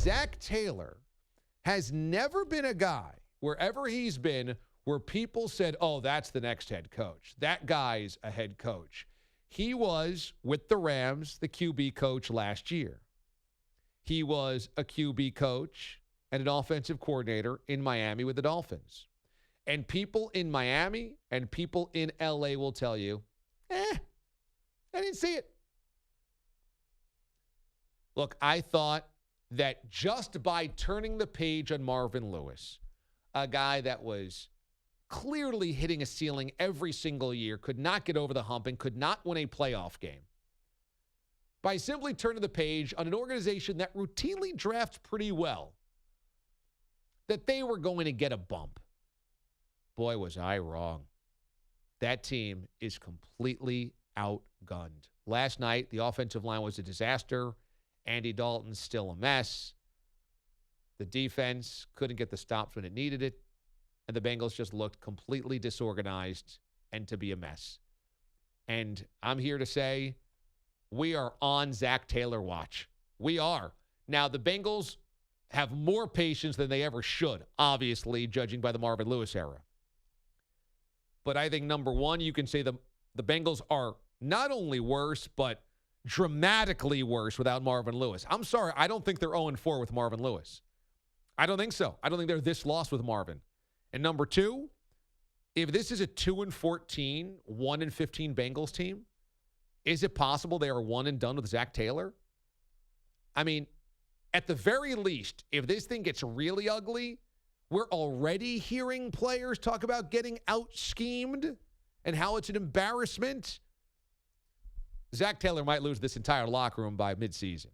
Zach Taylor has never been a guy, wherever he's been, where people said, oh, that's the next head coach. That guy's a head coach. He was, with the Rams, the QB coach last year. He was a QB coach and an offensive coordinator in Miami with the Dolphins. And people in Miami and people in L.A. will tell you, I didn't see it. Look, I thought that just by turning the page on Marvin Lewis, a guy that was clearly hitting a ceiling every single year, could not get over the hump, and could not win a playoff game, by simply turning the page on an organization that routinely drafts pretty well, that they were going to get a bump. Boy, was I wrong. That team is completely outgunned. Last night, the offensive line was a disaster. Andy Dalton's still a mess. The defense couldn't get the stops when it needed it. And the Bengals just looked completely disorganized and to be a mess. And I'm here to say we are on Zach Taylor watch. We are. Now, the Bengals have more patience than they ever should, obviously, judging by the Marvin Lewis era. But I think, number one, you can say the Bengals are not only worse, but dramatically worse without Marvin Lewis. I'm sorry, I don't think they're 0-4 with Marvin Lewis. I don't think so. I don't think they're this lost with Marvin. And number two, if this is a 2-14, 1-15 Bengals team, is it possible they are one and done with Zach Taylor? I mean, at the very least, if this thing gets really ugly, we're already hearing players talk about getting out-schemed and how it's an embarrassment. Zach Taylor might lose this entire locker room by midseason.